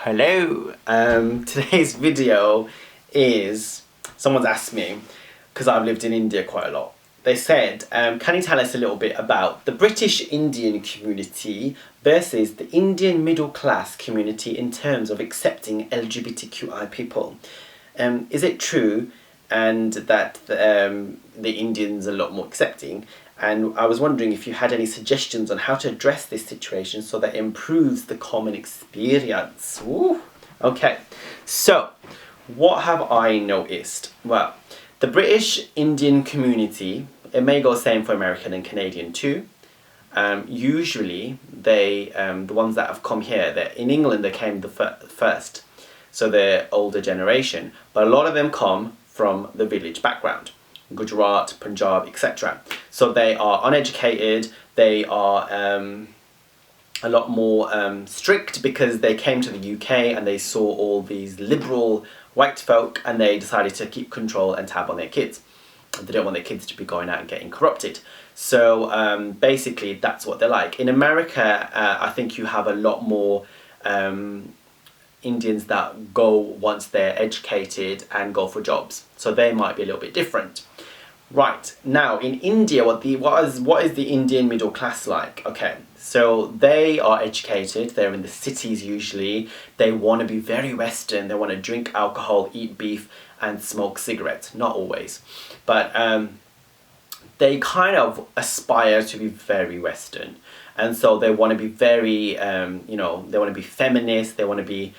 Hello, today's video is, someone's asked me, because I've lived in India quite a lot, they said, can you tell us a little bit about the British Indian community versus the Indian middle class community in terms of accepting LGBTQI people? Is it true and that the Indians are a lot more accepting? And I was wondering if you had any suggestions on how to address this situation so that it improves the common experience. Ooh. Okay, so what have I noticed? Well, the British Indian community, it may go the same for American and Canadian too. Usually they, the ones that have come here, in England they came the first, so they're older generation, but a lot of them come from the village background. Gujarat, Punjab, etc. So they are uneducated, they are a lot more strict because they came to the UK and they saw all these liberal white folk and they decided to keep control and tab on their kids. They don't want their kids to be going out and getting corrupted. So basically that's what they're like. In America, I think you have a lot more Indians that go once they're educated and go for jobs. So they might be a little bit different. Right, now in India, what is the Indian middle class like? Okay, so they are educated, they're in the cities usually, they want to be very Western, they want to drink alcohol, eat beef and smoke cigarettes. Not always, but they kind of aspire to be very Western. And so they want to be very, you know, they want to be feminist, they want to be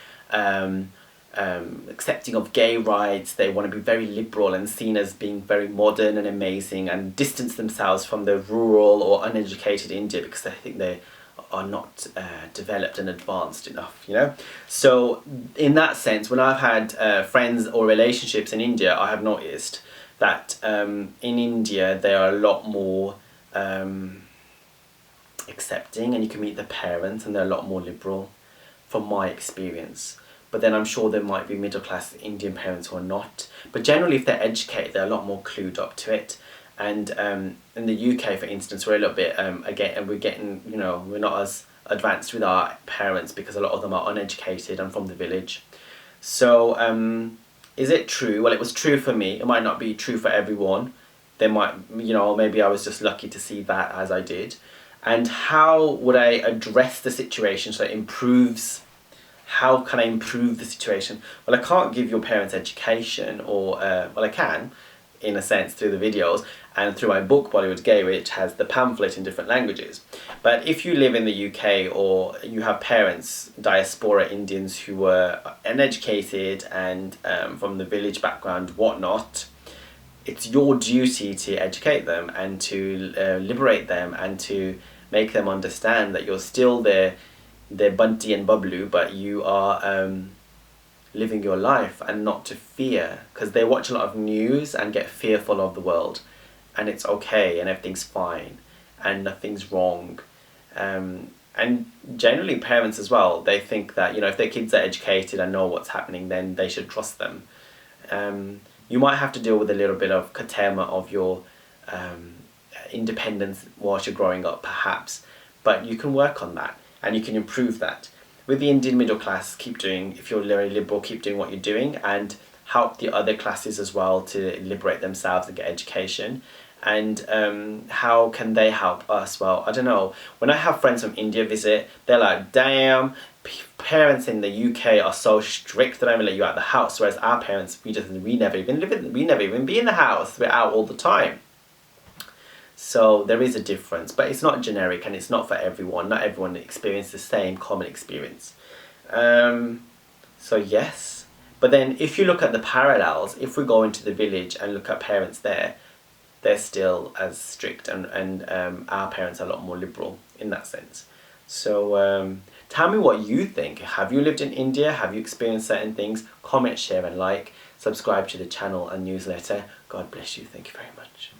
accepting of gay rights, they want to be very liberal and seen as being very modern and amazing and distance themselves from the rural or uneducated India because they think they are not developed and advanced enough, you know? So in that sense, when I've had friends or relationships in India, I have noticed that in India they are a lot more accepting, and you can meet the parents and they're a lot more liberal from my experience. But then I'm sure there might be middle class Indian parents who are not. But generally if they're educated, they're a lot more clued up to it. And in the UK, for instance, we're a little bit, again, we're getting, you know, we're not as advanced with our parents because a lot of them are uneducated and from the village. So is it true? Well, it was true for me. It might not be true for everyone. They might, you know, maybe I was just lucky to see that as I did. And how would I address the situation so it improves? How can I improve the situation? Well, I can't give your parents education, or well, I can in a sense through the videos and through my book Bollywood Gay, which has the pamphlet in different languages. But if you live in the UK or you have parents, diaspora Indians who were uneducated and from the village background, whatnot, it's your duty to educate them and to liberate them and to make them understand that you're still their Bunty and Bablu, but you are living your life and not to fear, because they watch a lot of news and get fearful of the world, and it's okay and everything's fine and nothing's wrong. And generally parents as well, they think that, you know, if their kids are educated and know what's happening, then they should trust them. You might have to deal with a little bit of curtailment of your independence whilst you're growing up perhaps, but you can work on that and you can improve that. With the Indian middle class, keep doing, if you're very liberal, keep doing what you're doing and help the other classes as well to liberate themselves and get education. And how can they help us? Well, I don't know. When I have friends from India visit, they're like, damn, parents in the UK are so strict that I don't let you out of the house, whereas our parents, we never even be in the house, we're out all the time. So there is a difference, but it's not generic and it's not for everyone. Not everyone experiences the same common experience. So yes, but then if you look at the parallels, if we go into the village and look at parents there, they're still as strict, and our parents are a lot more liberal in that sense. So tell me what you think. Have you lived in India? Have you experienced certain things? Comment, share and like. Subscribe to the channel and newsletter. God bless you. Thank you very much.